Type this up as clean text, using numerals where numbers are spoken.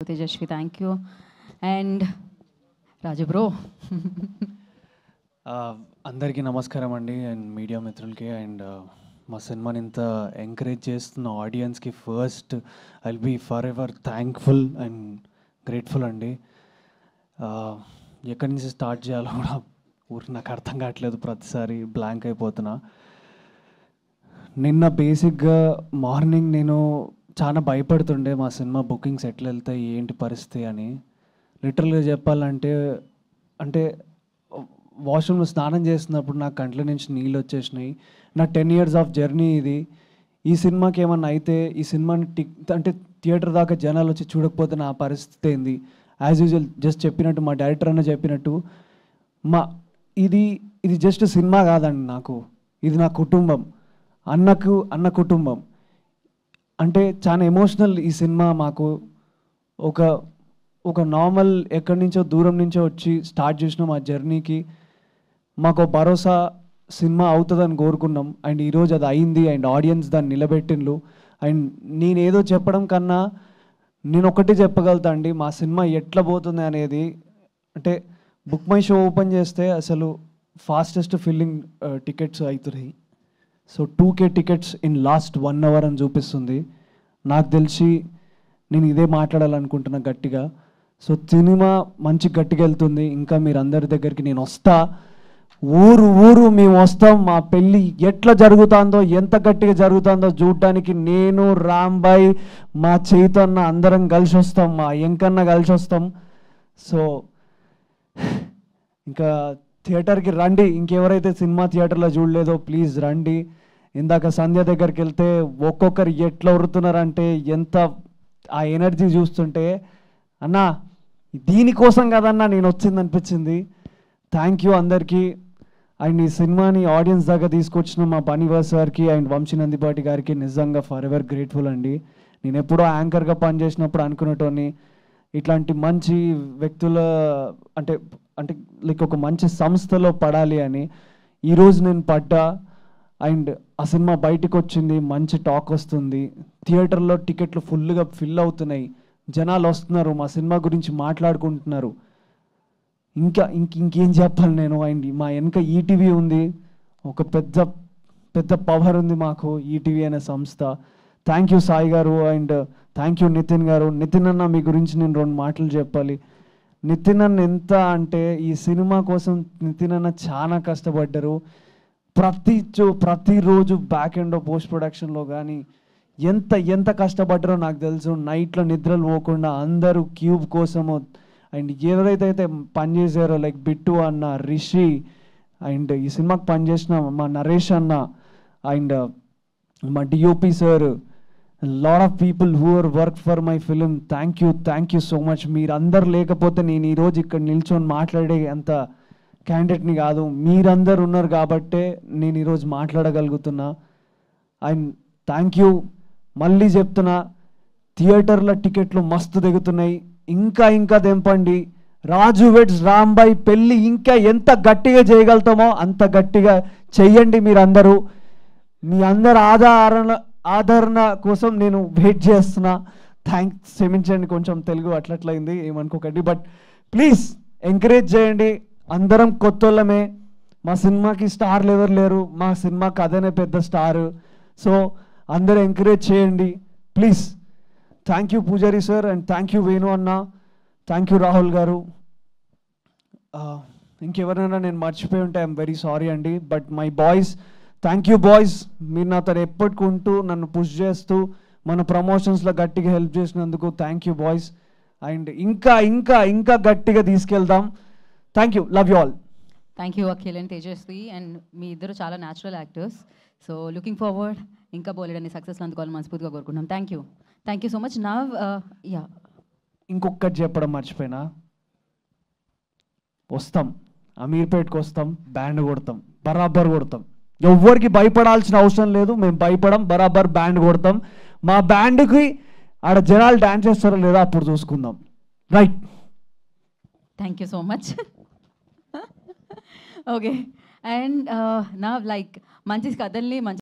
Tejashvi, thank you. And Raju bro. అందరికీ నమస్కారం అండి అండ్ మీడియా మిత్రులకి అండ్ మా సినిమాని ఇంత ఎంకరేజ్ చేస్తున్న ఆడియన్స్కి first I will be forever thankful and grateful అండి. ఎక్కడి నుంచి స్టార్ట్ చేయాలో కూడా ఊరికి నాకు అర్థం కావట్లేదు, ప్రతిసారి బ్లాంక్ అయిపోతున్నా. నిన్న బేసిక్గా మార్నింగ్ నేను చాలా భయపడుతుండే మా సినిమా బుకింగ్స్ ఎట్లా వెళ్తాయి ఏంటి పరిస్థితి అని. లిటరల్గా చెప్పాలంటే అంటే వాష్రూమ్లో స్నానం చేస్తున్నప్పుడు నా కంట్ల నుంచి నీళ్ళు వచ్చేసినాయి. నా 10 years ఆఫ్ జర్నీ ఇది. ఈ సినిమాకి ఏమన్నా అయితే ఈ సినిమాని అంటే థియేటర్ దాకా జనాలు వచ్చి చూడకపోతే నా పరిస్థితి ఏంది. యాజ్ యూజువల్ జస్ట్ చెప్పినట్టు మా డైరెక్టర్ అన్న చెప్పినట్టు ఇది జస్ట్ సినిమా కాదండి, నాకు ఇది నా కుటుంబం, అన్న కుటుంబం. అంటే చాలా ఎమోషనల్ ఈ సినిమా. మాకు ఒక నార్మల్ ఎక్కడి నుంచో దూరం నుంచో వచ్చి స్టార్ట్ చేసిన మా జర్నీకి మాకు భరోసా సినిమా అవుతుందని కోరుకున్నాం. అండ్ ఈరోజు అది అయింది అండ్ ఆడియన్స్ దాన్ని నిలబెట్టిండ్రు. అండ్ నేనేదో చెప్పడం కన్నా నేను ఒకటి చెప్పగలుగుతా అండి, మా సినిమా ఎట్లా పోతుంది అనేది. అంటే బుక్ మై షో ఓపెన్ చేస్తే అసలు ఫాస్టెస్ట్ ఫిల్లింగ్ టికెట్స్ అవుతున్నాయి. So 2K tickets in last 1 hour అని చూపిస్తుంది. నాకు తెలిసి నేను ఇదే మాట్లాడాలనుకుంటున్నా గట్టిగా. సో సినిమా మంచి గట్టిగా వెళ్తుంది. ఇంకా మీరు అందరి దగ్గరికి నేను వస్తా, ఊరు మేము వస్తాం. మా పెళ్ళి ఎట్లా జరుగుతుందో ఎంత గట్టిగా జరుగుతుందో చూడటానికి నేను, రాంబాయ్, మా చైతన్య అందరం కలిసి వస్తాం, మా ఎంకన్న కలిసి వస్తాం. సో ఇంకా థియేటర్కి రండి, ఇంకెవరైతే సినిమా థియేటర్లో చూడలేదో ప్లీజ్ రండి. ఇందాక సంధ్య దగ్గరికి వెళ్తే ఒక్కొక్కరు ఎట్లా ఉరుతున్నారంటే ఎంత ఆ ఎనర్జీ చూస్తుంటే అన్నా దీనికోసం కదన్నా నేను వచ్చింది అనిపించింది. థ్యాంక్ యూ అందరికీ. అండ్ ఈ సినిమాని ఆడియన్స్ దాకా తీసుకొచ్చిన మా బనీవాస్ గారికి అండ్ వంశీ నందిపాటి గారికి నిజంగా ఫర్ ఎవర్ గ్రేట్ఫుల్ అండి. నేను ఎప్పుడో యాంకర్గా పనిచేసినప్పుడు అనుకునేటోని ఇట్లాంటి మంచి వ్యక్తుల అంటే అంటే లైక్ ఒక మంచి సంస్థలో పడాలి అని. ఈరోజు నేను పడ్డా అండ్ ఆ సినిమా బయటకు వచ్చింది, మంచి టాక్ వస్తుంది, థియేటర్లో టికెట్లు ఫుల్గా ఫిల్ అవుతున్నాయి, జనాలు వస్తున్నారు, మా సినిమా గురించి మాట్లాడుకుంటున్నారు. ఇంకేం చెప్పాలి నేను. అండ్ మా వెనక ఈటీవీ ఉంది, ఒక పెద్ద పవర్ ఉంది మాకు ఈటీవీ అనే సంస్థ. థ్యాంక్ యూ సాయి గారు అండ్ థ్యాంక్ యూ నితిన్ గారు. నితిన్ అన్న మీ గురించి నేను 2 మాటలు చెప్పాలి. నితిన్ అన్న ఎంత అంటే ఈ సినిమా కోసం నితిన్ అన్న చాలా కష్టపడ్డారు. ప్రతిరోజు బ్యాక్ ఎండ్ పోస్ట్ ప్రొడక్షన్లో కానీ ఎంత కష్టపడ్డారో నాకు తెలుసు. నైట్లో నిద్రలు పోకుండా అందరూ క్యూబ్ కోసము అండ్ ఎవరైతే పనిచేసారో లైక్ బిట్టు అన్న, రిషి అండ్ ఈ సినిమాకి పనిచేసిన మా నరేష్ అన్న అండ్ మా DOP sir, lot of people who are work for my film. Thank you so much. మీరందరూ లేకపోతే నేను ఈరోజు ఇక్కడ నిల్చొని మాట్లాడే అంత క్యాండిడేట్ని కాదు. మీరందరు ఉన్నారు కాబట్టే నేను ఈరోజు మాట్లాడగలుగుతున్నా. And thank you. మళ్ళీ చెప్తున్నా, థియేటర్ల టికెట్లు మస్తు దిగుతున్నాయి, ఇంకా తెంపండి. రాజు వెడ్స్ రాంబాయ్ పెళ్ళి ఇంకా ఎంత గట్టిగా చేయగలుగుతామో అంత గట్టిగా చెయ్యండి. మీరందరూ మీ అందరు ఆదరణ కోసం నేను వెయిట్ చేస్తున్నా. థ్యాంక్స్, క్షమించండి కొంచెం తెలుగు అట్లట్లయింది, ఏమనుకోకండి. బట్ ప్లీజ్ ఎంకరేజ్ చేయండి. అందరం కొత్తోళ్ళమే, మా సినిమాకి స్టార్లు ఎవరు లేరు, మా సినిమాకి అదనే పెద్ద స్టారు. సో అందరూ ఎంకరేజ్ చేయండి ప్లీజ్. థ్యాంక్ యూ పూజారి sir and thank you Venu అన్న, థ్యాంక్ యూ రాహుల్ గారు. ఇంకెవరైనా నేను మర్చిపోయి ఉంటే ఐఎమ్ వెరీ సారీ అండి. But my boys, thank you boys. మీరు నాతో ఎప్పటికుంటూ నన్ను పుష్ చేస్తూ మన ప్రమోషన్స్లో గట్టిగా హెల్ప్ చేసినందుకు థ్యాంక్ యూ బాయ్స్. అండ్ ఇంకా గట్టిగా తీసుకెళ్దాం. Thank you, love you all. Thank you Akhil and Tejaswi. And మీ ఇద్దరు చాలా natural actors. So looking forward ఇంకా బోలెడన్ని సక్సెస్ అందుకోవాలని మనస్ఫూర్తిగా కోరుకుంటున్నాం. Thank you so much. నా ఇంకొకటి చెప్పడం మర్చిపోయినా, వస్తాం అమీర్పేట్కి వస్తాం, బ్యాండ్ కొడతాం, బరాబర్ కొడతాం. ఎవ్వరికి భయపడాల్సిన అవసరం లేదు, మేము భయపడం, బరాబర్ బ్యాండ్ కొడతాం. మా బ్యాండ్కి ఆడ జనాలు డ్యాన్స్ చేస్తారో లేదో అప్పుడు చూసుకుందాం. Right, thank you so much. Okay. And నా లైక్ మంచి కథల్ని